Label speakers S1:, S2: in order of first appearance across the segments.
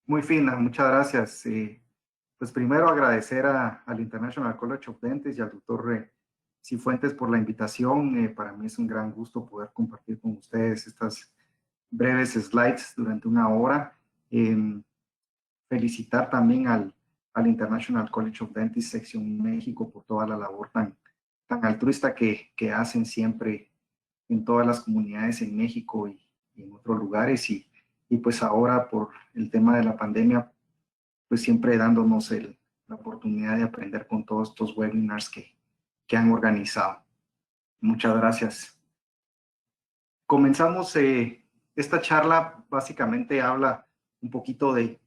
S1: Muy fina, muchas gracias. Pues primero agradecer al International College of Dentists y al doctor Cifuentes por la invitación. Para mí es un gran gusto poder compartir con ustedes estas breves slides durante una hora. Felicitar también al International College of Dentists Sección México por toda la labor tan altruista que hacen siempre en todas las comunidades en México y en otros lugares. Y pues ahora por el tema de la pandemia, pues siempre dándonos la oportunidad de aprender con todos estos webinars que han organizado. Muchas gracias. Comenzamos, esta charla básicamente habla un poquito de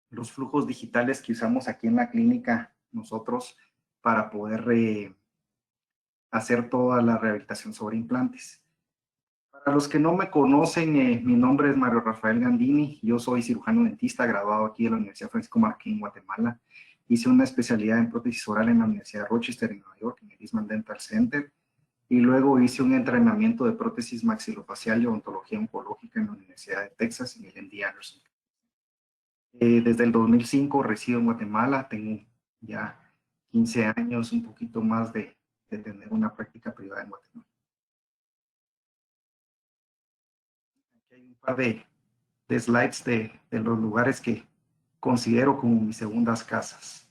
S1: los flujos digitales que usamos aquí en la clínica nosotros para poder hacer toda la rehabilitación sobre implantes. Para los que no me conocen, mi nombre es Mario Rafael Gandini. Yo soy cirujano dentista, graduado aquí de la Universidad Francisco Marroquín, Guatemala. Hice una especialidad en prótesis oral en la Universidad de Rochester, en Nueva York, en el Eastman Dental Center. Y luego hice un entrenamiento de prótesis maxilofacial y odontología oncológica en la Universidad de Texas, en el MD Anderson. Desde el 2005 resido en Guatemala. Tengo ya 15 años, un poquito más de tener una práctica privada en Guatemala. Aquí hay un par de slides de los lugares que considero como mis segundas casas.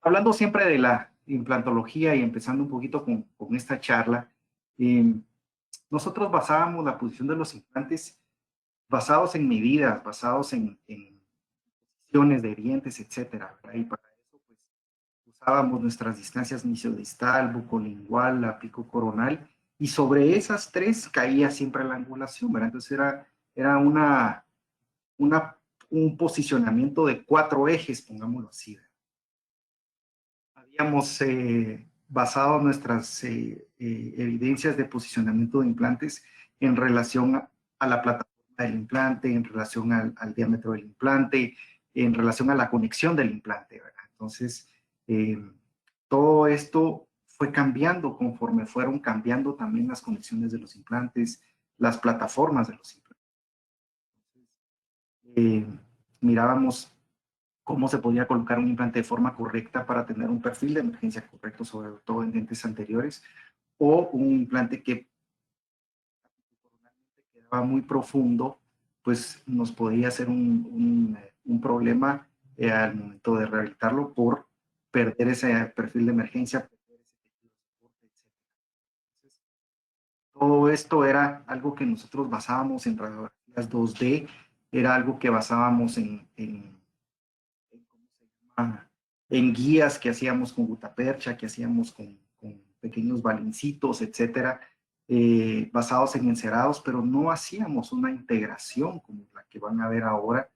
S1: Hablando siempre de la implantología y empezando un poquito con esta charla, nosotros basábamos la posición de los implantes basados en medidas, basados en posiciones de dientes, etcétera, ¿verdad? Y para eso, pues, usábamos nuestras distancias mesiodistal, bucolingual, la picocoronal, y sobre esas tres caía siempre la angulación, ¿verdad? Entonces era un posicionamiento de 4 ejes, pongámoslo así. Habíamos basado nuestras evidencias de posicionamiento de implantes en relación a la plataforma del implante, en relación al diámetro del implante, en relación a la conexión del implante, ¿verdad? Entonces, todo esto fue cambiando conforme fueron cambiando también las conexiones de los implantes, las plataformas de los implantes. Mirábamos cómo se podía colocar un implante de forma correcta para tener un perfil de emergencia correcto, sobre todo en dientes anteriores, o un implante que quedaba muy profundo, pues nos podía hacer un problema al momento de rehabilitarlo por perder ese perfil de emergencia, perder ese tejido de soporte, etc. Entonces, todo esto era algo que nosotros basábamos en radiografías 2D, era algo que basábamos ¿cómo se llama? En guías que hacíamos con gutapercha, que hacíamos con pequeños balincitos, etcétera, basados en encerados, pero no hacíamos una integración como la que van a ver ahora,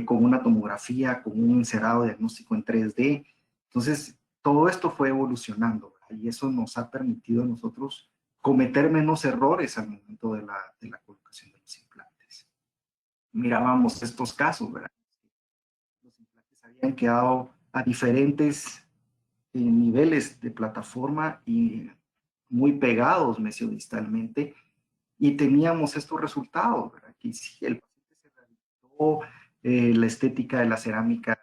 S1: con una tomografía, con un encerado diagnóstico en 3D. Entonces, todo esto fue evolucionando, ¿verdad? Y eso nos ha permitido a nosotros cometer menos errores al momento de la colocación de los implantes. Mirábamos estos casos, ¿verdad? Los implantes habían quedado a diferentes niveles de plataforma y muy pegados mesiodistalmente, y teníamos estos resultados, ¿verdad? Que sí, el paciente se rehabilitó, la estética de la cerámica es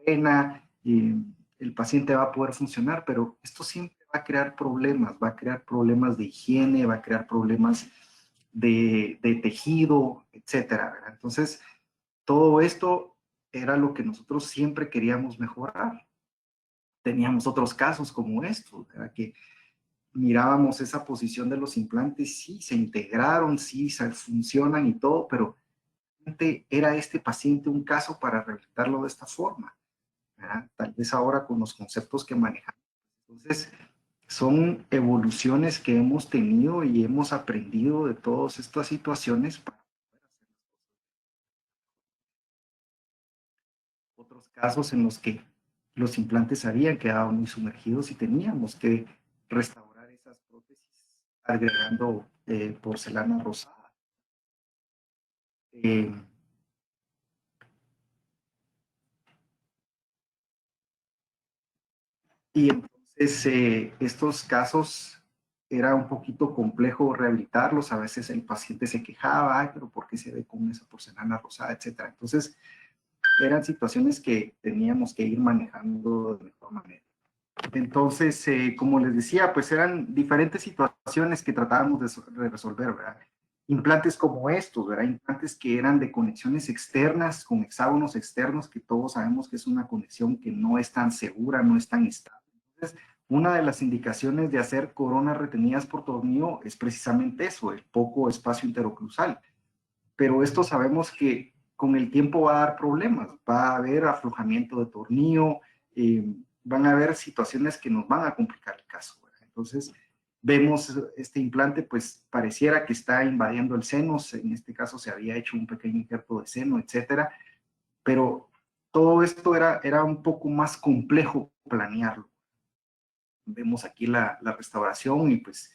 S1: buena, el paciente va a poder funcionar, pero esto siempre va a crear problemas de higiene, va a crear problemas de tejido, etcétera, ¿verdad? Entonces, todo esto era lo que nosotros siempre queríamos mejorar. Teníamos otros casos como estos, ¿verdad? Que mirábamos esa posición de los implantes, sí, se integraron, sí, funcionan y todo, pero era este paciente un caso para rehabilitarlo de esta forma, ¿verdad? Tal vez ahora con los conceptos que manejamos. Entonces, son evoluciones que hemos tenido y hemos aprendido de todas estas situaciones para poder hacer las cosas. Otros casos en los que los implantes habían quedado muy sumergidos y teníamos que restaurar esas prótesis agregando porcelana rosada. Eh, y entonces estos casos era un poquito complejo rehabilitarlos. A veces el paciente se quejaba, ay, pero ¿por qué se ve con esa porcelana rosada, etcétera? Entonces, eran situaciones que teníamos que ir manejando de mejor manera. Entonces, como les decía, pues eran diferentes situaciones que tratábamos de resolver, ¿verdad? Implantes como estos, ¿verdad? Implantes que eran de conexiones externas, con hexágonos externos, que todos sabemos que es una conexión que no es tan segura, no es tan estable. Entonces, una de las indicaciones de hacer coronas retenidas por tornillo es precisamente eso, el poco espacio interocruzal. Pero esto sabemos que con el tiempo va a dar problemas, va a haber aflojamiento de tornillo, van a haber situaciones que nos van a complicar el caso, ¿verdad? Entonces, vemos este implante, pues pareciera que está invadiendo el seno, en este caso se había hecho un pequeño injerto de seno, etcétera, pero todo esto era un poco más complejo planearlo. Vemos aquí la restauración y pues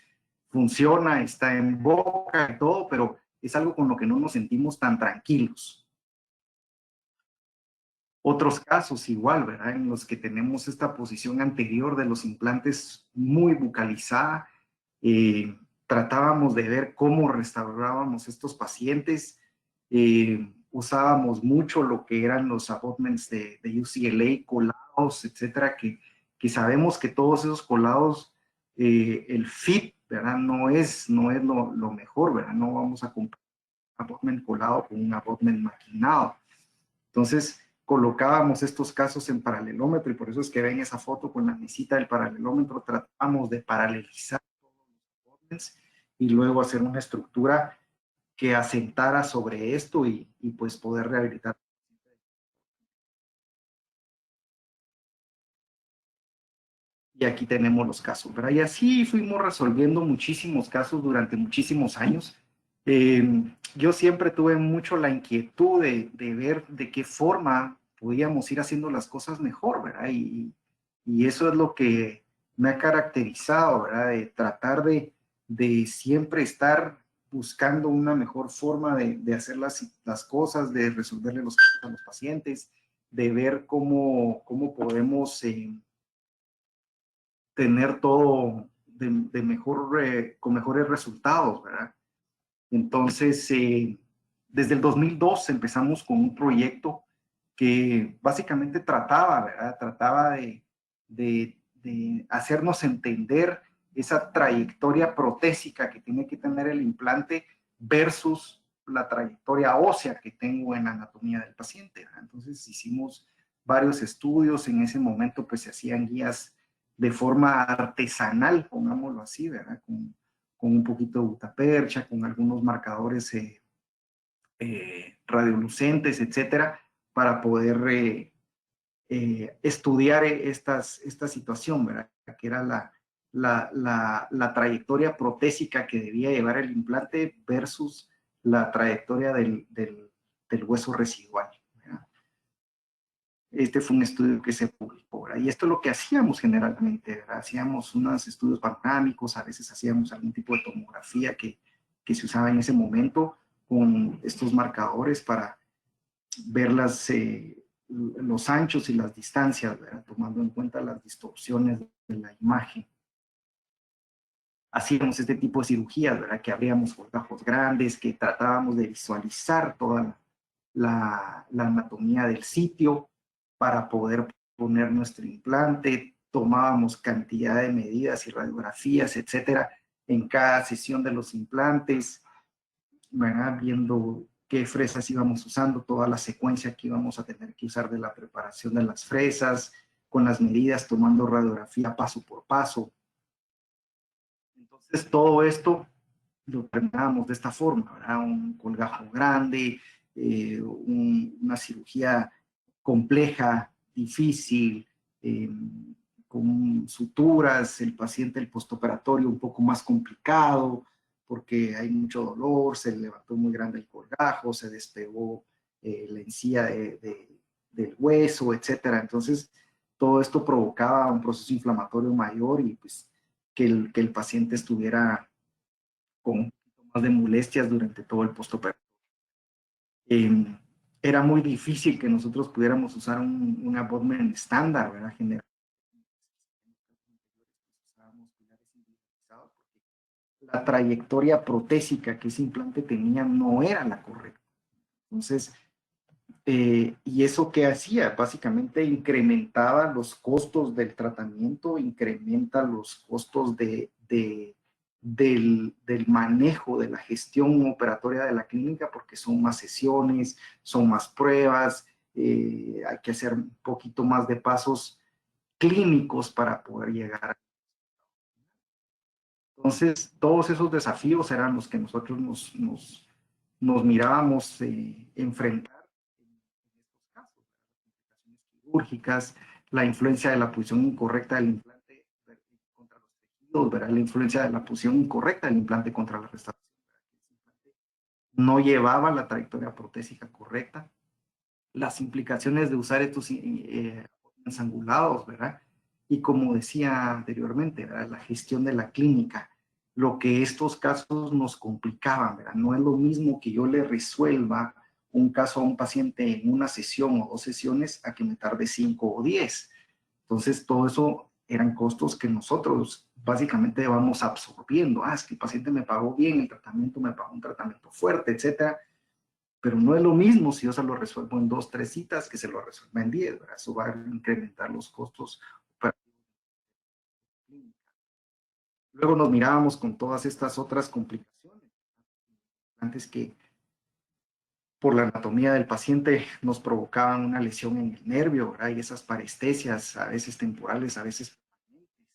S1: funciona, está en boca y todo, pero es algo con lo que no nos sentimos tan tranquilos. Otros casos igual, ¿verdad? En los que tenemos esta posición anterior de los implantes muy bucalizada. Tratábamos de ver cómo restaurábamos estos pacientes. Usábamos mucho lo que eran los abutments de UCLA, colados, etcétera, que sabemos que todos esos colados, el fit, ¿verdad? No es lo mejor, ¿verdad? No vamos a comprar un abutment colado con un abutment maquinado. Entonces, colocábamos estos casos en paralelómetro y por eso es que ven esa foto con la mesita del paralelómetro. Tratamos de paralelizar todos los órdenes y luego hacer una estructura que asentara sobre esto y pues poder rehabilitar. Y aquí tenemos los casos, ¿verdad? Y así fuimos resolviendo muchísimos casos durante muchísimos años. Yo siempre tuve mucho la inquietud de ver de qué forma podíamos ir haciendo las cosas mejor, ¿verdad? Y eso es lo que me ha caracterizado, ¿verdad? De tratar de siempre estar buscando una mejor forma de hacer las cosas, de resolverle los casos a los pacientes, de ver cómo podemos tener todo de mejor, con mejores resultados, ¿verdad? Entonces, desde el 2002 empezamos con un proyecto que básicamente trataba, ¿verdad? Trataba de hacernos entender esa trayectoria protésica que tiene que tener el implante versus la trayectoria ósea que tengo en la anatomía del paciente, ¿verdad? Entonces hicimos varios estudios, en ese momento pues se hacían guías de forma artesanal, pongámoslo así, ¿verdad? Con un poquito de gutapercha, con algunos marcadores radiolucentes, etcétera, para poder estudiar esta situación, ¿verdad? Que era la trayectoria protésica que debía llevar el implante versus la trayectoria del hueso residual, ¿verdad? Este fue un estudio que se publicó, ¿verdad? Y esto es lo que hacíamos generalmente, ¿verdad? Hacíamos unos estudios panorámicos, a veces hacíamos algún tipo de tomografía que se usaba en ese momento con estos marcadores para ver los anchos y las distancias, ¿verdad? Tomando en cuenta las distorsiones de la imagen. Hacíamos este tipo de cirugías, ¿verdad? Que abríamos colgajos grandes, que tratábamos de visualizar toda la anatomía del sitio para poder poner nuestro implante. Tomábamos cantidad de medidas y radiografías, etcétera, en cada sesión de los implantes, ¿verdad? Viendo qué fresas íbamos usando, toda la secuencia que íbamos a tener que usar de la preparación de las fresas, con las medidas, tomando radiografía paso por paso. Entonces, todo esto lo terminábamos de esta forma, ¿verdad? Un colgajo grande, una cirugía compleja, difícil, eh, con suturas, el paciente, el postoperatorio un poco más complicado, porque hay mucho dolor, se levantó muy grande el colgajo, se despegó la encía del hueso, etcétera. Entonces, todo esto provocaba un proceso inflamatorio mayor y pues que el paciente estuviera con un poquito más de molestias durante todo el postoperatorio. Eh, Era muy difícil que nosotros pudiéramos usar un abutment estándar, ¿verdad? Generalmente usábamos pilares individualizados la trayectoria protésica que ese implante tenía no era la correcta. Entonces, ¿y eso qué hacía? Básicamente incrementaba los costos del tratamiento, incrementa los costos del manejo, de la gestión operatoria de la clínica, porque son más sesiones, son más pruebas, hay que hacer un poquito más de pasos clínicos para poder llegar. Entonces, todos esos desafíos eran los que nosotros nos mirábamos enfrentar en estos casos, las complicaciones quirúrgicas, la influencia de la posición incorrecta del implante contra los tejidos, ¿verdad? La influencia de la posición incorrecta del implante contra la restauración. No llevaba la trayectoria protésica correcta, las implicaciones de usar estos ensangulados, ¿verdad? Y como decía anteriormente, ¿verdad? La gestión de la clínica, lo que estos casos nos complicaban, ¿verdad? No es lo mismo que yo le resuelva un caso a un paciente en una sesión o 2 sesiones a que me tarde 5 o 10. Entonces, todo eso eran costos que nosotros básicamente vamos absorbiendo. Es que el paciente me pagó bien, el tratamiento me pagó un tratamiento fuerte, etcétera, pero no es lo mismo si yo se lo resuelvo en 2, 3 citas que se lo resuelva en 10, ¿verdad? Eso va a incrementar los costos operativos. Luego nos mirábamos con todas estas otras complicaciones, antes que por la anatomía del paciente nos provocaban una lesión en el nervio, ¿verdad? Y esas parestesias, a veces temporales, a veces permanentes.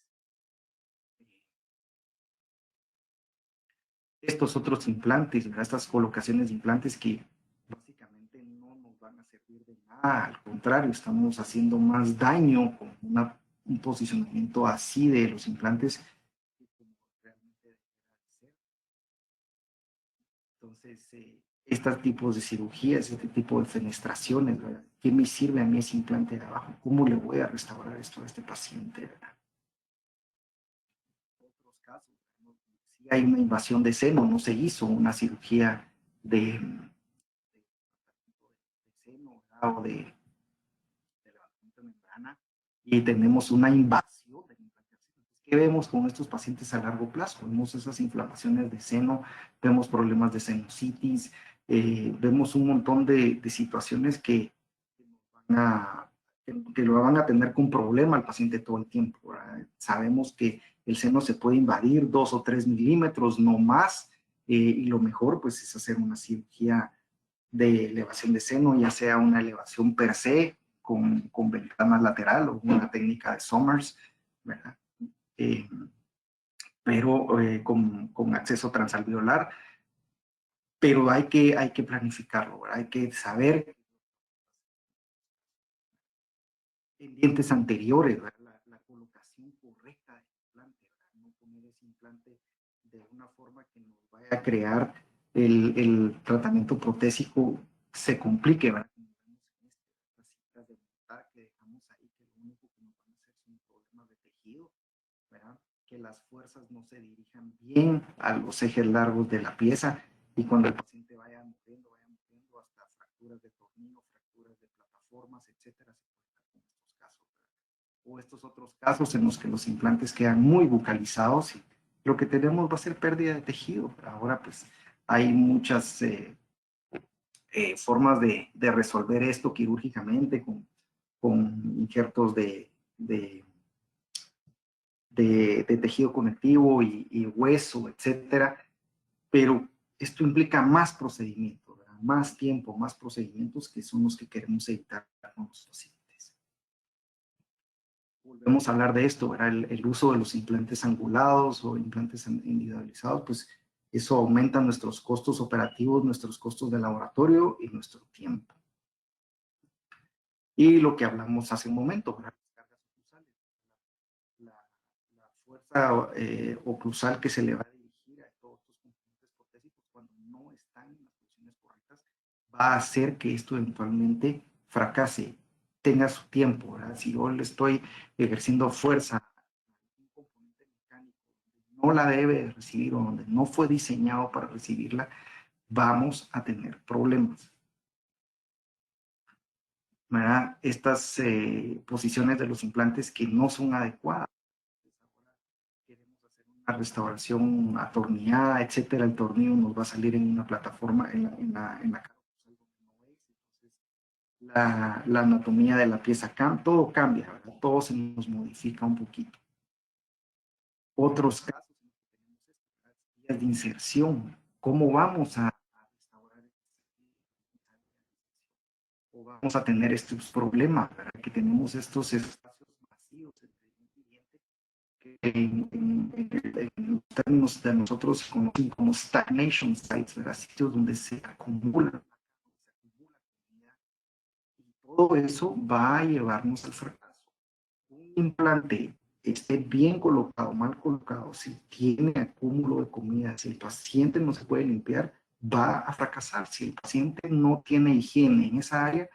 S1: Estos otros implantes, ¿verdad? Estas colocaciones de implantes que básicamente no nos van a servir de nada, al contrario, estamos haciendo más daño con un posicionamiento así de los implantes que como realmente debería ser. Entonces, estos tipos de cirugías, este tipo de fenestraciones, ¿verdad? ¿Qué me sirve a mí ese implante de abajo? ¿Cómo le voy a restaurar esto a este paciente, ¿verdad? En otros casos, ¿no? Si hay una invasión de seno, no se hizo una cirugía de seno, ¿verdad? O de levantamiento de membrana, y tenemos una invasión de implantación. ¿Qué vemos con estos pacientes a largo plazo? Vemos esas inflamaciones de seno, vemos problemas de sinusitis, vemos un montón de situaciones que van a, que lo van a tener con problema al paciente todo el tiempo, ¿verdad? Sabemos que el seno se puede invadir 2 o 3 milímetros, no más, y lo mejor pues es hacer una cirugía de elevación de seno, ya sea una elevación per se con ventana lateral o una técnica de Somers, ¿verdad? Eh, pero con acceso transalveolar, pero hay que planificarlo, ¿verdad? Hay que saber en dientes anteriores, ¿verdad? La colocación correcta del implante, ¿verdad? No poner ese implante de una forma que nos vaya a crear el tratamiento protésico se complique, ¿verdad? Las citas de montar que dejamos ahí, que lo único que nos van a hacer son problemas de tejido, ¿verdad? Que las fuerzas no se dirijan bien a los ejes largos de la pieza y cuando el paciente vaya muriendo hasta fracturas de tornillo, fracturas de plataformas, etcétera, se puede dar con estos casos, ¿verdad? O estos otros casos en los que los implantes quedan muy bucalizados y lo que tenemos va a ser pérdida de tejido. Ahora pues hay muchas formas de resolver esto quirúrgicamente con injertos de tejido conectivo y hueso, etcétera, pero esto implica más procedimientos, ¿verdad? Más tiempo, más procedimientos que son los que queremos evitar con los pacientes. Volvemos a hablar de esto, ¿verdad? El uso de los implantes angulados o implantes individualizados, pues eso aumenta nuestros costos operativos, nuestros costos de laboratorio y nuestro tiempo. Y lo que hablamos hace un momento, ¿verdad? Las cargas oclusales, la fuerza oclusal que se le va a dirigir a todos estos componentes protésicos cuando no están en las posiciones correctas, va a hacer que esto eventualmente fracase, tenga su tiempo, ¿verdad? Si yo le estoy ejerciendo fuerza a un componente mecánico donde no la debe recibir o donde no fue diseñado para recibirla, vamos a tener problemas, ¿verdad? Estas posiciones de los implantes que no son adecuadas. Ahora queremos hacer una restauración atornillada, etcétera. El tornillo nos va a salir en una plataforma, en la la anatomía de la pieza, todo cambia, ¿verdad? Todo se nos modifica un poquito. Otros casos, vías de inserción, ¿cómo vamos a restaurar o vamos a tener estos problemas, ¿verdad? Que tenemos estos espacios vacíos entre un cliente que en los términos de nosotros conocen como stagnation sites, ¿verdad? Sitios donde se acumula y todo eso va a llevarnos al fracaso. Un implante esté bien colocado, mal colocado, si tiene acúmulo de comida, si el paciente no se puede limpiar, va a fracasar. Si el paciente no tiene higiene en esa área,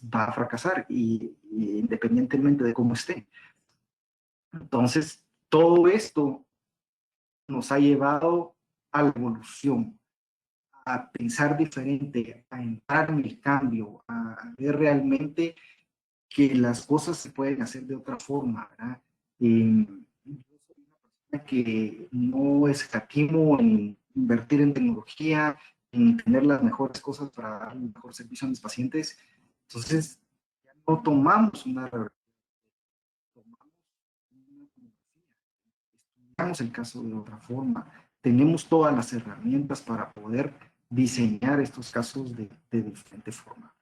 S1: va a fracasar y independientemente de cómo esté. Entonces, todo esto nos ha llevado a la evolución, a pensar diferente, a entrar en el cambio, a ver realmente que las cosas se pueden hacer de otra forma, ¿verdad? Yo soy una persona que no escatimo en invertir en tecnología, en tener las mejores cosas para dar el mejor servicio a mis pacientes. Entonces, ya no tomamos una radiografía, tomamos una tomografía, estudiamos el caso de otra forma, tenemos todas las herramientas para poder diseñar estos casos de diferente forma.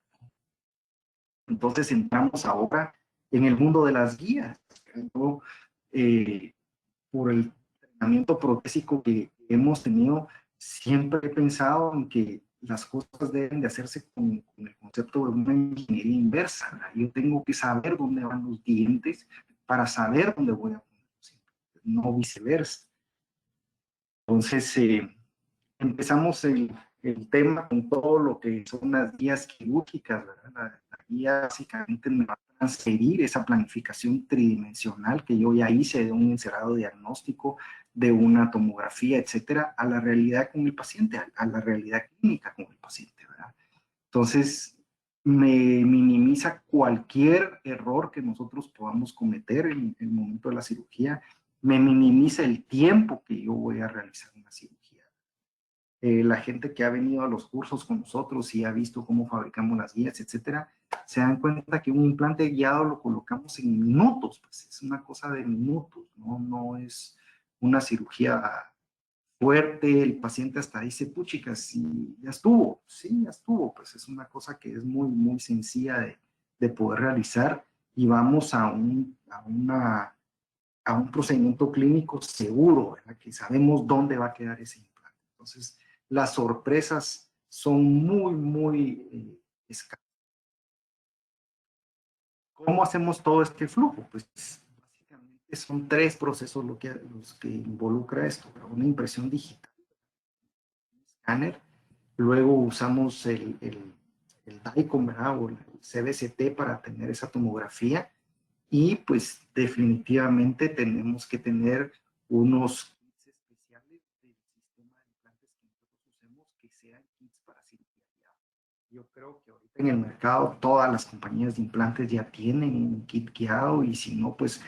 S1: Entonces entramos ahora en el mundo de las guías. Yo, por el entrenamiento protésico que hemos tenido, siempre he pensado en que las cosas deben de hacerse con el concepto de una ingeniería inversa, ¿verdad? Yo tengo que saber dónde van los dientes para saber dónde voy a poner los implantes, no viceversa. Entonces, empezamos el tema con todo lo que son las guías quirúrgicas, ¿verdad? La guía básicamente me va a transferir esa planificación tridimensional que yo ya hice de un encerado diagnóstico, de una tomografía, etcétera, a la realidad con el paciente, a la realidad clínica con el paciente, ¿verdad? Entonces, me minimiza cualquier error que nosotros podamos cometer en el momento de la cirugía, me minimiza el tiempo que yo voy a realizar una cirugía. La gente que ha venido a los cursos con nosotros y ha visto cómo fabricamos las guías, etcétera, se dan cuenta que un implante guiado lo colocamos en minutos, pues es una cosa de minutos, no es una cirugía fuerte, el paciente hasta dice, puchica, sí, ya estuvo, sí, ya estuvo, pues es una cosa que es muy, muy sencilla de poder realizar y vamos a un procedimiento clínico seguro, ¿verdad? Que sabemos dónde va a quedar ese implante. Entonces, las sorpresas son muy, muy escasas. ¿Cómo hacemos todo este flujo? Pues básicamente son tres procesos los que involucra esto, ¿verdad? Una impresión digital, un escáner, luego usamos el DICOM, ¿verdad? O el CBCT para tener esa tomografía y pues definitivamente tenemos que tener unos kits especiales del sistema de implantes que nosotros usemos que sean kits para cirugía. Yo creo que ahorita en el mercado todas las compañías de implantes ya tienen un kit guiado y si no, pues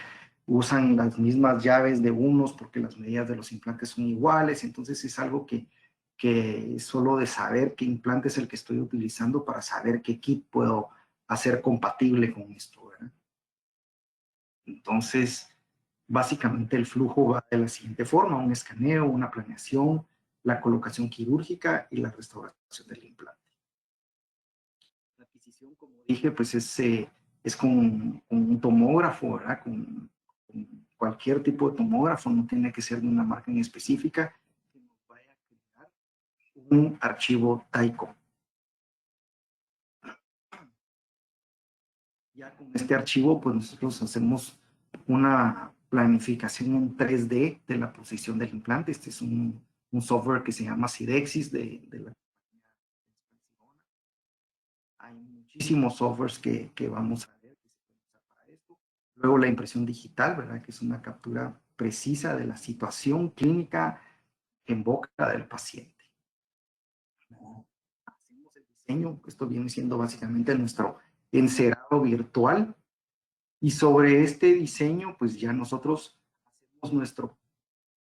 S1: usan las mismas llaves de unos porque las medidas de los implantes son iguales. Entonces es algo que es solo de saber qué implante es el que estoy utilizando para saber qué kit puedo hacer compatible con esto, ¿verdad? Entonces, básicamente el flujo va de la siguiente forma: un escaneo, una planeación, la colocación quirúrgica y la restauración del implante. La adquisición, como dije, pues es con un tomógrafo, ¿verdad? Con cualquier tipo de tomógrafo, no tiene que ser de una marca en específica, que nos vaya a crear un archivo TAICOM. Ya con este archivo, pues nosotros hacemos una planificación en 3D de la posición del implante. Este es un software que se llama Sidexis de la compañía. Hay muchísimos softwares que vamos a ver que se pueden usar para esto. Luego la impresión digital, ¿verdad? Que es una captura precisa de la situación clínica en boca del paciente. Hacemos el diseño, esto viene siendo básicamente nuestro encerado virtual. Y sobre este diseño, pues ya nosotros hacemos nuestro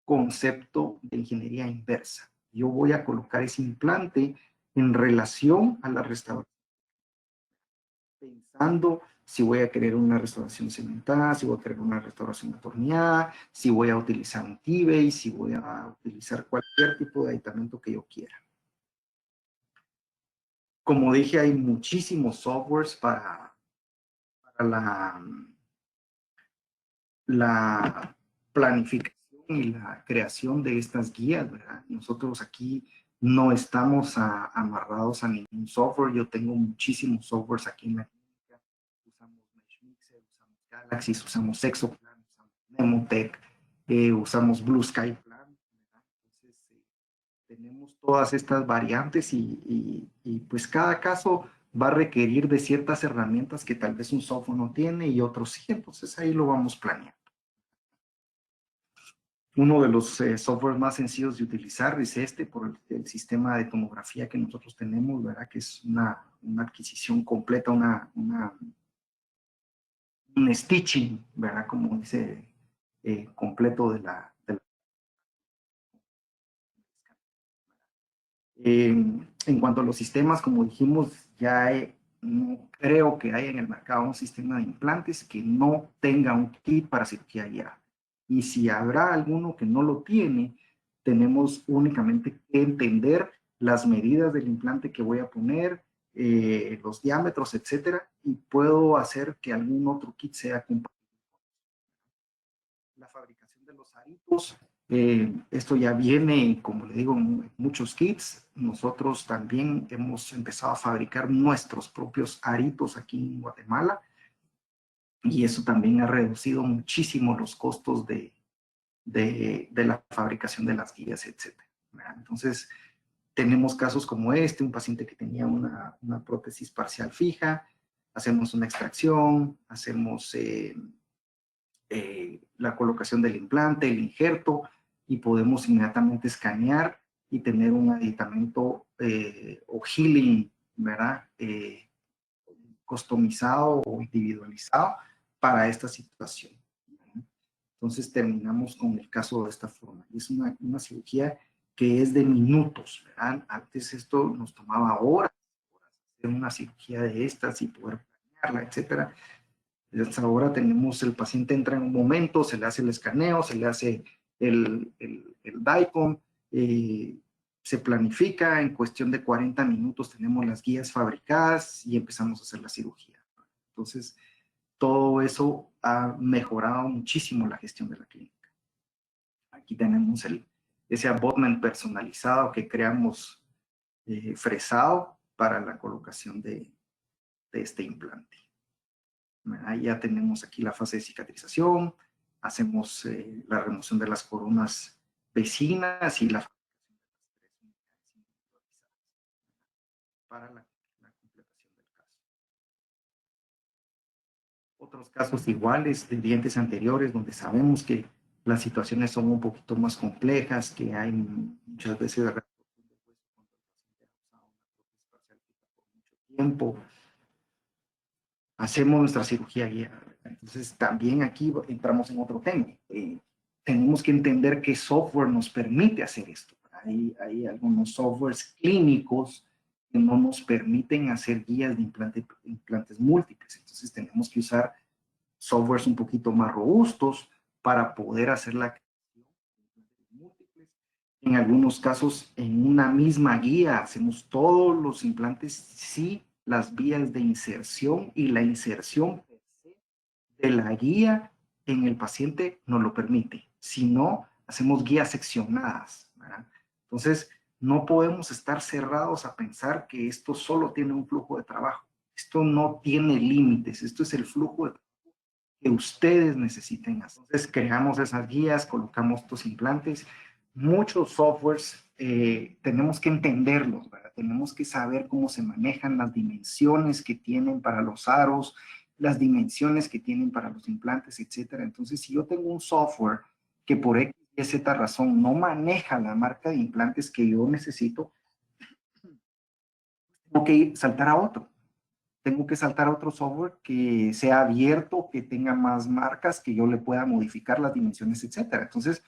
S1: concepto de ingeniería inversa. Yo voy a colocar ese implante en relación a la restauración, pensando si voy a querer una restauración cementada, si voy a querer una restauración atornillada, si voy a utilizar un T-base, si voy a utilizar cualquier tipo de aditamento que yo quiera. Como dije, hay muchísimos softwares para la planificación y la creación de estas guías, ¿verdad? Nosotros aquí no estamos amarrados a ningún software. Yo tengo muchísimos softwares aquí en la clínica. Usamos MeshMixer, usamos Galaxy, usamos Exoplan, usamos Nemotech, usamos Blue Sky Plan, ¿verdad? Entonces, tenemos todas estas variantes y pues cada caso va a requerir de ciertas herramientas que tal vez un software no tiene y otros sí, entonces ahí lo vamos planeando. Uno de los softwares más sencillos de utilizar es este por el sistema de tomografía que nosotros tenemos, ¿verdad? Que es una adquisición completa, un stitching, ¿verdad? Como dice, completo de la en cuanto a los sistemas, como dijimos, no creo que haya en el mercado un sistema de implantes que no tenga un kit para cirugía guiada. Y si habrá alguno que no lo tiene, tenemos únicamente que entender las medidas del implante que voy a poner, los diámetros, etcétera, y puedo hacer que algún otro kit sea compatible. La fabricación de los aritos, esto ya viene, como le digo, en muchos kits. Nosotros también hemos empezado a fabricar nuestros propios aritos aquí en Guatemala y eso también ha reducido muchísimo los costos de la fabricación de las guías, etcétera. Entonces, tenemos casos como este, un paciente que tenía una prótesis parcial fija, hacemos una extracción, hacemos la colocación del implante, el injerto, y podemos inmediatamente escanear y tener un aditamento o healing, ¿verdad? Customizado o individualizado para esta situación. Entonces terminamos con el caso de esta forma. Es una cirugía que es de minutos, ¿verdad? Antes esto nos tomaba horas hacer una cirugía de estas y poder planearla, etcétera. Hasta ahora tenemos, el paciente entra en un momento, se le hace el escaneo, se le hace el DICOM, se planifica, en cuestión de 40 minutos tenemos las guías fabricadas y empezamos a hacer la cirugía. Entonces, todo eso ha mejorado muchísimo la gestión de la clínica. Aquí tenemos ese abutment personalizado que creamos fresado para la colocación de este implante. Ya tenemos aquí la fase de cicatrización, hacemos la remoción de las coronas vecinas y la para la completación del caso. Otros casos iguales de dientes anteriores donde sabemos que las situaciones son un poquito más complejas, que hay muchas veces de reabsorción de hueso cuando el paciente ha usado una prótesis parcial por mucho tiempo. Hacemos nuestra cirugía guiada. Entonces, también aquí entramos en otro tema. Tenemos que entender qué software nos permite hacer esto. Hay algunos softwares clínicos que no nos permiten hacer guías de implantes múltiples. Entonces, tenemos que usar softwares un poquito más robustos para poder hacer la creación de implantes múltiples. En algunos casos, en una misma guía, hacemos todos los implantes, sí, las vías de inserción y la inserción de la guía en el paciente nos lo permite. Si no, hacemos guías seccionadas, ¿verdad? Entonces, no podemos estar cerrados a pensar que esto solo tiene un flujo de trabajo. Esto no tiene límites. Esto es el flujo de trabajo que ustedes necesiten hacer. Entonces, creamos esas guías, colocamos estos implantes. Muchos softwares tenemos que entenderlos, ¿verdad? Tenemos que saber cómo se manejan las dimensiones que tienen para los aros, las dimensiones que tienen para los implantes, etcétera. Entonces, si yo tengo un software que por X y Z razón no maneja la marca de implantes que yo necesito, tengo que saltar a otro. Tengo que saltar a otro software que sea abierto, que tenga más marcas, que yo le pueda modificar las dimensiones, etcétera. Entonces,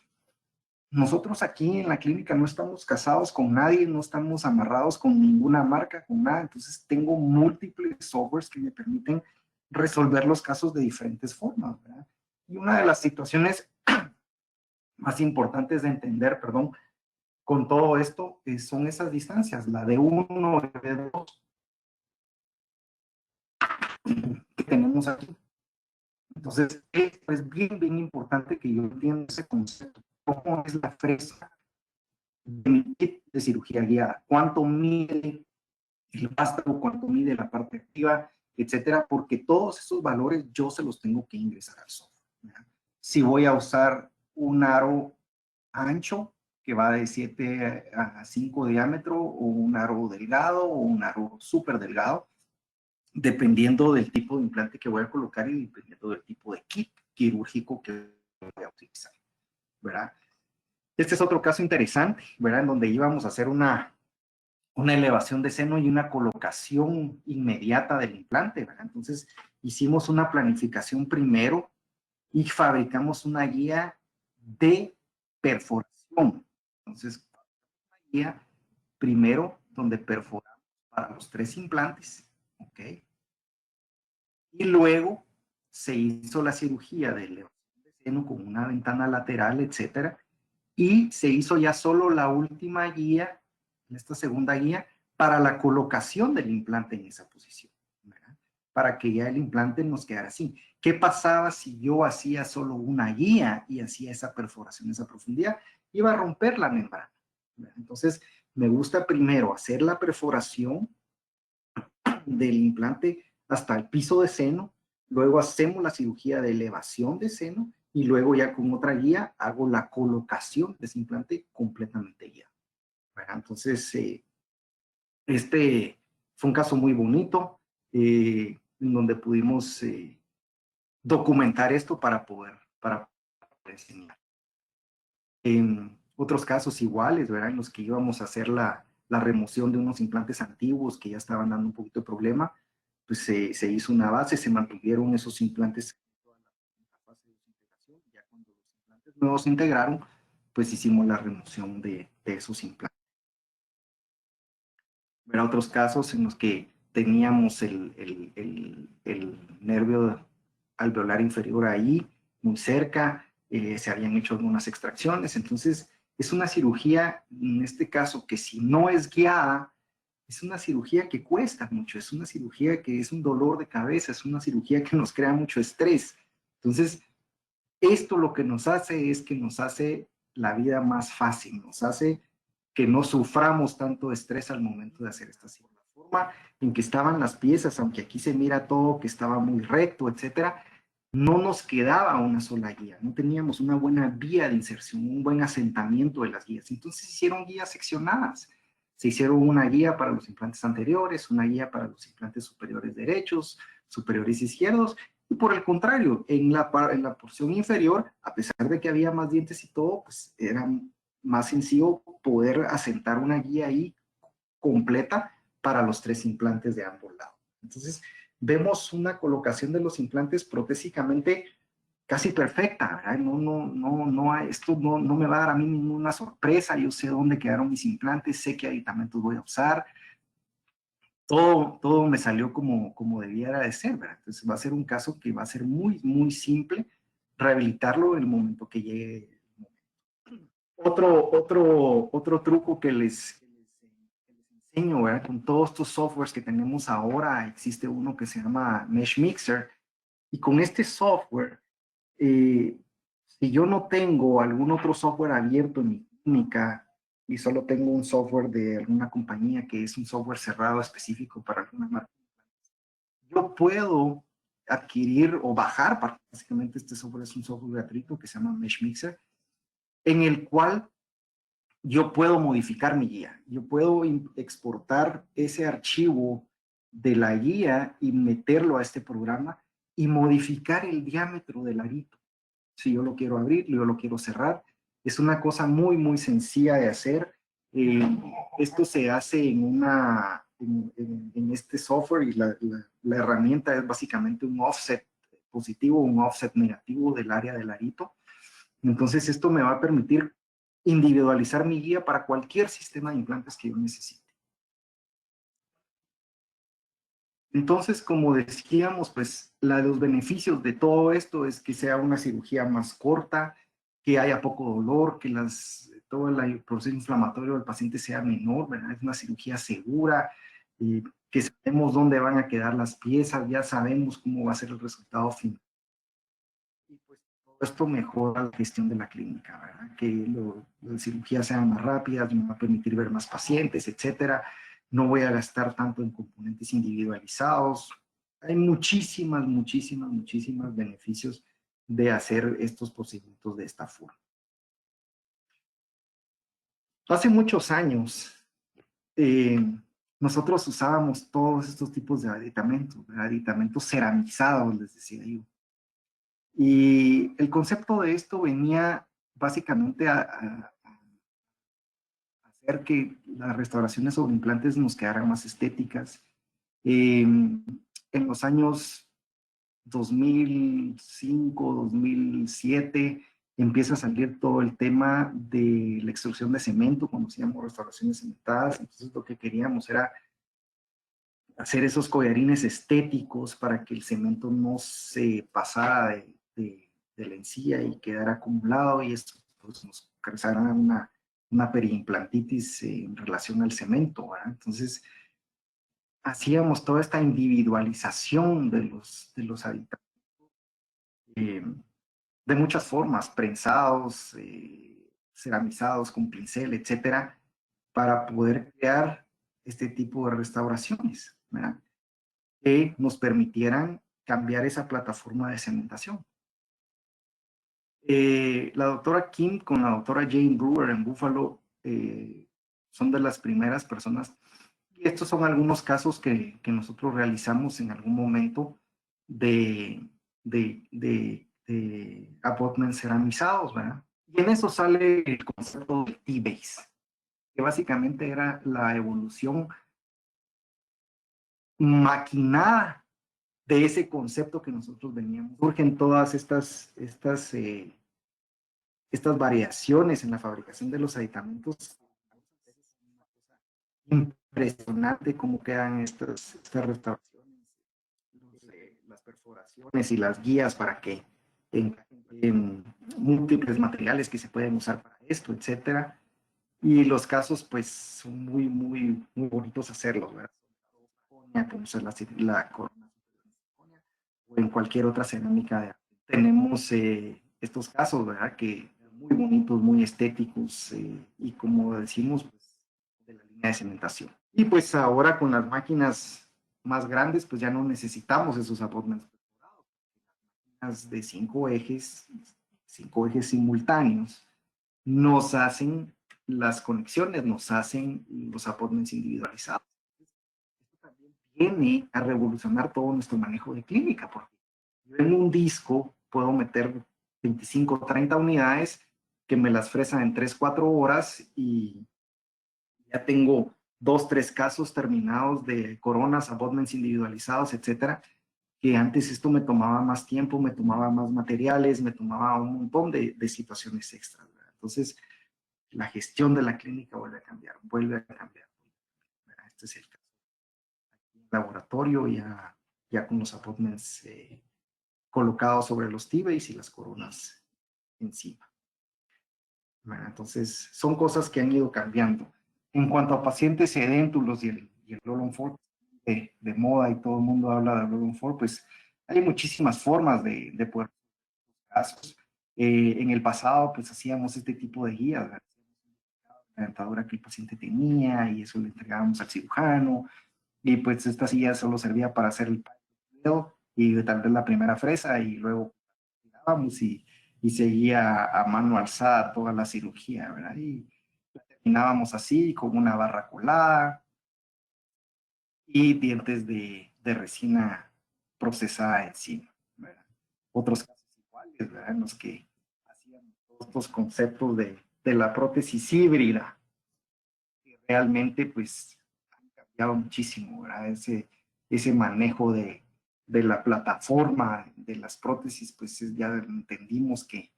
S1: nosotros aquí en la clínica no estamos casados con nadie, no estamos amarrados con ninguna marca, con nada. Entonces tengo múltiples softwares que me permiten resolver los casos de diferentes formas, ¿verdad? Y una de las situaciones más importantes de entender, perdón, con todo esto son esas distancias, la de 1 y de 2 que tenemos aquí. Entonces, es bien, bien importante que yo entienda ese concepto. ¿Cómo es la fresa de mi kit de cirugía guiada? ¿Cuánto mide el vástago? ¿Cuánto mide la parte activa? Etcétera, porque todos esos valores yo se los tengo que ingresar al software, ¿verdad? Si voy a usar un aro ancho, que va de 7 a 5 de diámetro, o un aro delgado, o un aro súper delgado, dependiendo del tipo de implante que voy a colocar y dependiendo del tipo de kit quirúrgico que voy a utilizar, ¿verdad? Este es otro caso interesante, ¿verdad? En donde íbamos a hacer una elevación de seno y una colocación inmediata del implante, ¿verdad? Entonces, hicimos una planificación primero y fabricamos una guía de perforación. Entonces, una guía primero donde perforamos para los 3 implantes, ¿ok? Y luego se hizo la cirugía de elevación de seno con una ventana lateral, etcétera, y se hizo ya solo la última guía, esta segunda guía, para la colocación del implante en esa posición, ¿verdad? Para que ya el implante nos quedara así. ¿Qué pasaba si yo hacía solo una guía y hacía esa perforación, esa profundidad? Iba a romper la membrana, ¿verdad? Entonces, me gusta primero hacer la perforación del implante hasta el piso de seno, luego hacemos la cirugía de elevación de seno y luego ya con otra guía hago la colocación de ese implante completamente guiado. Entonces, este fue un caso muy bonito en donde pudimos documentar esto para poder enseñar. En otros casos iguales, ¿verdad? En los que íbamos a hacer la remoción de unos implantes antiguos que ya estaban dando un poquito de problema, pues se hizo una base, se mantuvieron esos implantes en toda la fase de integración. Ya cuando los implantes nuevos se integraron, pues hicimos la remoción de esos implantes. Habrá otros casos en los que teníamos el nervio alveolar inferior ahí, muy cerca, se habían hecho algunas extracciones, entonces es una cirugía, en este caso, que si no es guiada, es una cirugía que cuesta mucho, es una cirugía que es un dolor de cabeza, es una cirugía que nos crea mucho estrés. Entonces, esto lo que nos hace es que nos hace la vida más fácil, nos hace que no suframos tanto estrés al momento de hacer esta cirugía. La forma en que estaban las piezas, aunque aquí se mira todo que estaba muy recto, etcétera, no nos quedaba una sola guía, no teníamos una buena vía de inserción, un buen asentamiento de las guías. Entonces se hicieron guías seccionadas. Se hicieron una guía para los implantes anteriores, una guía para los implantes superiores derechos, superiores izquierdos, y por el contrario, en la porción inferior, a pesar de que había más dientes y todo, pues era más sencillo poder asentar una guía ahí completa para los 3 implantes de ambos lados. Entonces, vemos una colocación de los implantes protésicamente casi perfecta, ¿verdad? Esto no me va a dar a mí ninguna sorpresa, yo sé dónde quedaron mis implantes, sé qué aditamentos voy a usar, todo me salió como debiera de ser, ¿verdad? Entonces va a ser un caso que va a ser muy, muy simple rehabilitarlo en el momento que llegue. Otro truco que les enseño, ¿verdad? Con todos estos softwares que tenemos ahora, existe uno que se llama Mesh Mixer, y con este software, si yo no tengo algún otro software abierto en mi clínica y solo tengo un software de alguna compañía que es un software cerrado específico para alguna marca, yo puedo adquirir o bajar, básicamente este software es un software gratuito que se llama Mesh Mixer, en el cual yo puedo modificar mi guía. Yo puedo exportar ese archivo de la guía y meterlo a este programa y modificar el diámetro del arito. Si yo lo quiero abrir, yo lo quiero cerrar. Es una cosa muy, muy sencilla de hacer. Esto se hace en este software y la herramienta es básicamente un offset positivo, un offset negativo del área del arito. Entonces esto me va a permitir individualizar mi guía para cualquier sistema de implantes que yo necesite. Entonces, como decíamos, pues los beneficios de todo esto es que sea una cirugía más corta, que haya poco dolor, que todo el proceso inflamatorio del paciente sea menor, ¿verdad? Es una cirugía segura, que sabemos dónde van a quedar las piezas, ya sabemos cómo va a ser el resultado final. Y pues todo esto mejora la gestión de la clínica, ¿verdad? Que las cirugías sean más rápidas, me va a permitir ver más pacientes, etcétera. No voy a gastar tanto en componentes individualizados. Hay muchísimos beneficios de hacer estos procedimientos de esta forma. Hace muchos años, nosotros usábamos todos estos tipos de aditamentos ceramizados, les decía yo. Y el concepto de esto venía básicamente a hacer que las restauraciones sobre implantes nos quedaran más estéticas. En los años 2005, 2007, empieza a salir todo el tema de la extrusión de cemento, conocíamos restauraciones cementadas, entonces lo que queríamos era hacer esos collarines estéticos para que el cemento no se pasara de la encía y quedara acumulado y esto pues, nos causara una periimplantitis en relación al cemento, ¿verdad? Entonces, hacíamos toda esta individualización de los aditamentos de muchas formas, prensados, ceramizados con pincel, etcétera, para poder crear este tipo de restauraciones, ¿verdad? Que nos permitieran cambiar esa plataforma de cementación. La doctora Kim con la doctora Jane Brewer en Buffalo son de las primeras personas, y estos son algunos casos que nosotros realizamos en algún momento de abutments ceramizados, ¿verdad? Y en eso sale el concepto del T-Base, que básicamente era la evolución maquinada de ese concepto que nosotros veníamos. Surgen todas estas variaciones en la fabricación de los aditamentos. Impresionante cómo quedan estas restauraciones, las perforaciones y las guías para que en múltiples materiales que se pueden usar para esto, etcétera. Y los casos, pues, son muy bonitos hacerlos, ¿verdad? Como es la corona o en cualquier otra cerámica de arte. Tenemos estos casos, ¿verdad? Que muy bonitos, muy estéticos y como decimos, pues, de la línea de cementación. Y pues ahora con las máquinas más grandes, pues ya no necesitamos esos abutments perforados. Las de 5 ejes simultáneos, nos hacen las conexiones, nos hacen los abutments individualizados. Esto también viene a revolucionar todo nuestro manejo de clínica, porque yo en un disco puedo meter 25 o 30 unidades que me las fresan en 3, 4 horas y ya tengo 2, 3 casos terminados de coronas, abutments individualizados, etcétera, que antes esto me tomaba más tiempo, me tomaba más materiales, me tomaba un montón de situaciones extras, ¿verdad? Entonces, la gestión de la clínica vuelve a cambiar, vuelve a cambiar. ¿Verdad? Este es el caso. Aquí en el laboratorio ya con los abutments colocados sobre los T-Base y las coronas encima. ¿Verdad? Entonces, son cosas que han ido cambiando. En cuanto a pacientes edéntulos y el Roll-on 4 de moda y todo el mundo habla de Roll-on 4, pues hay muchísimas formas de poder casos. En el pasado, pues hacíamos este tipo de guías, ¿verdad? La dentadura que el paciente tenía y eso le entregábamos al cirujano y pues esta silla solo servía para hacer el dedo y tal vez la primera fresa y luego tirábamos y seguía a mano alzada toda la cirugía, ¿verdad? Y terminábamos así con una barra colada y dientes de resina procesada encima, ¿verdad? Otros casos iguales, ¿verdad? En los que hacían todos estos conceptos de la prótesis híbrida, que realmente pues han cambiado muchísimo, ¿verdad? Ese manejo de la plataforma de las prótesis, pues ya entendimos que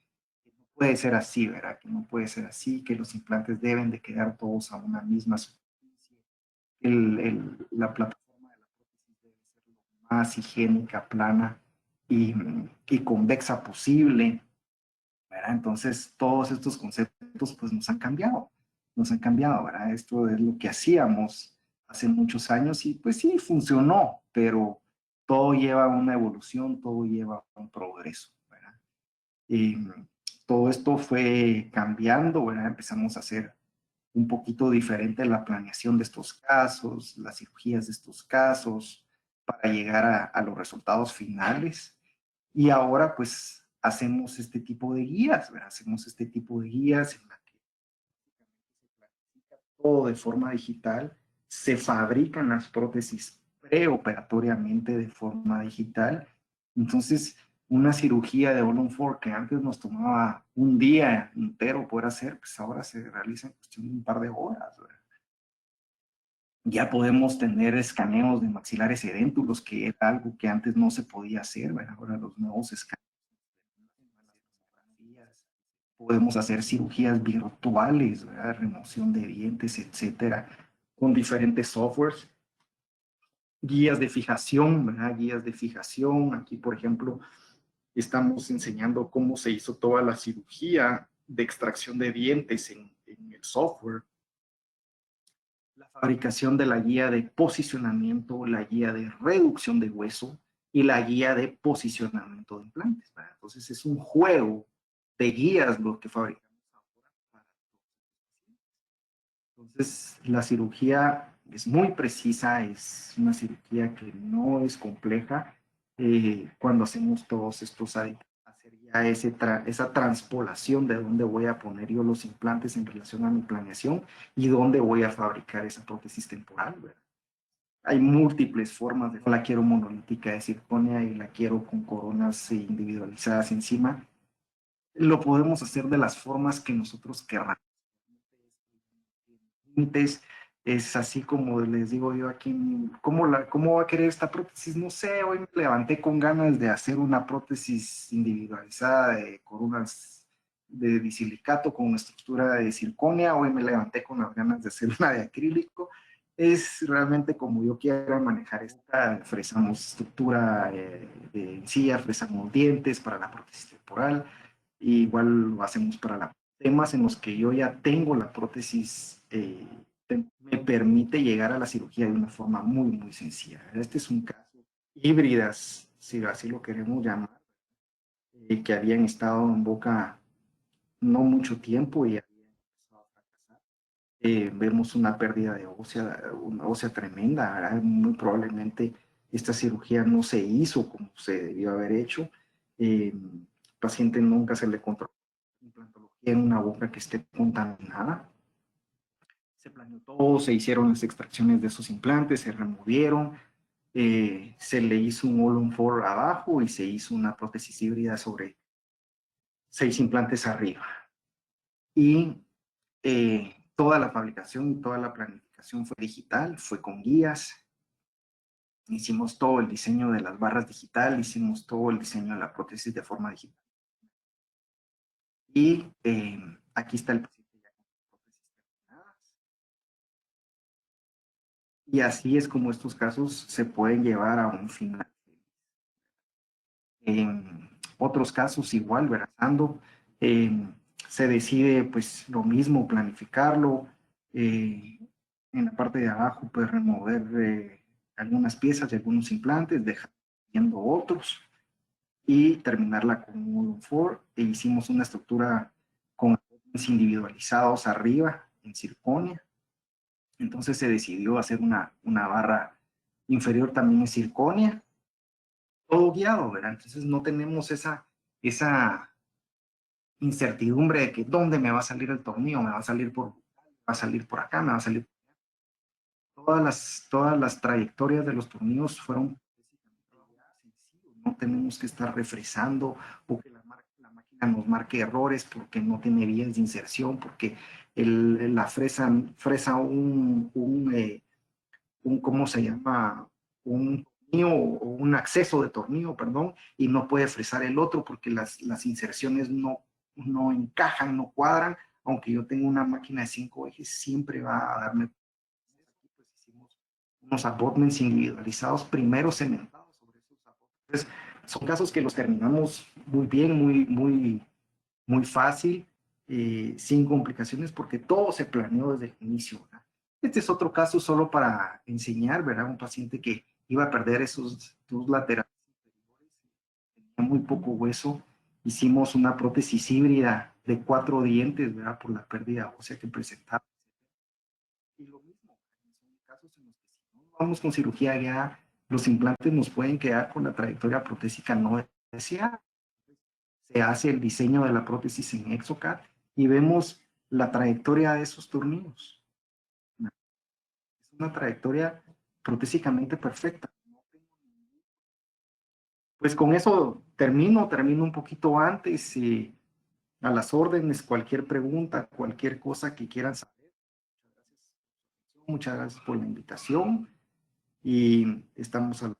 S1: puede ser así, ¿verdad? Que no puede ser así, que los implantes deben de quedar todos a una misma superficie. La plataforma de la prótesis debe ser lo más higiénica, plana y convexa posible, ¿verdad? Entonces, todos estos conceptos pues nos han cambiado, ¿verdad? Esto es lo que hacíamos hace muchos años y pues sí, funcionó, pero todo lleva a una evolución, todo lleva a un progreso, ¿verdad? Y todo esto fue cambiando, ¿verdad? Empezamos a hacer un poquito diferente la planeación de estos casos, las cirugías de estos casos, para llegar a los resultados finales. Y ahora pues hacemos este tipo de guías, ¿verdad? Hacemos este tipo de guías en la que se planifica todo de forma digital, se fabrican las prótesis preoperatoriamente de forma digital. Entonces, una cirugía de All-on-4 que antes nos tomaba un día entero poder hacer, pues ahora se realiza en cuestión de un par de horas, ¿verdad? Ya podemos tener escaneos de maxilares edéntulos, que era algo que antes no se podía hacer, ¿verdad? Ahora los nuevos escaneos, podemos hacer cirugías virtuales, ¿verdad? Remoción de dientes, etcétera, con diferentes softwares, guías de fijación, ¿verdad? Guías de fijación. Aquí, por ejemplo, estamos enseñando cómo se hizo toda la cirugía de extracción de dientes en el software, la fabricación de la guía de posicionamiento, la guía de reducción de hueso y la guía de posicionamiento de implantes, ¿verdad? Entonces es un juego de guías lo que fabricamos ahora para todos los pacientes. Entonces la cirugía es muy precisa, es una cirugía que no es compleja cuando hacemos todos estos aditivos, hacer ya esa transpolación de dónde voy a poner yo los implantes en relación a mi planeación y dónde voy a fabricar esa prótesis temporal, ¿verdad? Hay múltiples formas, la quiero monolítica de circonia y la quiero con coronas individualizadas encima. Lo podemos hacer de las formas que nosotros querramos. Límites, es así como les digo yo aquí, ¿cómo va a querer esta prótesis? No sé, hoy me levanté con ganas de hacer una prótesis individualizada de coronas de disilicato con una estructura de circonia, hoy me levanté con las ganas de hacer una de acrílico. Es realmente como yo quiera manejar esta. Fresamos estructura de encía, fresamos dientes para la prótesis temporal, igual lo hacemos para temas en los que yo ya tengo la prótesis, me permite llegar a la cirugía de una forma muy, muy sencilla. Este es un caso híbridas, si así lo queremos llamar, que habían estado en boca no mucho tiempo y habían empezado a fracasar. Vemos una pérdida de ósea, una ósea tremenda, ¿verdad? Muy probablemente esta cirugía no se hizo como se debió haber hecho. El paciente nunca se le controló implantología en una boca que esté contaminada. Se planeó todo, se hicieron las extracciones de esos implantes, se removieron, se le hizo un all-on-4 abajo y se hizo una prótesis híbrida sobre 6 implantes arriba. Y toda la fabricación y toda la planificación fue digital, fue con guías. Hicimos todo el diseño de las barras digital, hicimos todo el diseño de la prótesis de forma digital. Y aquí está el paciente ya con prótesis terminadas. Y así es como estos casos se pueden llevar a un final. En otros casos igual, verazando, se decide pues lo mismo, planificarlo. En la parte de abajo pues remover algunas piezas de algunos implantes, dejando otros y terminarla con un 4. E hicimos una estructura con individualizados arriba en circonia. Entonces se decidió hacer una barra inferior también en circonia, todo guiado, ¿verdad? Entonces no tenemos esa incertidumbre de que dónde me va a salir el tornillo, me va a salir va a salir por acá, me va a salir. Todas las trayectorias de los tornillos fueron sencillos, no tenemos que estar refresando o que la máquina nos marque errores porque no tiene vías de inserción, porque la fresa ¿cómo se llama? Un tornillo o un acceso de tornillo, perdón, y no puede fresar el otro porque las inserciones no no encajan, no cuadran, aunque yo tenga una máquina de 5 ejes, siempre va a darme. Aquí pues hicimos unos abutments individualizados, primero cementados sobre esos abutments. Entonces, son casos que los terminamos muy bien, muy fácil, sin complicaciones, porque todo se planeó desde el inicio, ¿verdad? Este es otro caso solo para enseñar, ¿verdad? Un paciente que iba a perder esos dos laterales inferiores, tenía muy poco hueso. Hicimos una prótesis híbrida de 4 dientes, ¿verdad? Por la pérdida ósea que presentaba. Y lo mismo, son casos en los que si no vamos con cirugía ya, los implantes nos pueden quedar con la trayectoria protésica no deseada. Se hace el diseño de la prótesis en Exocad y vemos la trayectoria de esos tornillos. Es una trayectoria protésicamente perfecta. Pues con eso termino un poquito antes, a las órdenes, cualquier pregunta, cualquier cosa que quieran saber. Muchas gracias por la invitación y estamos a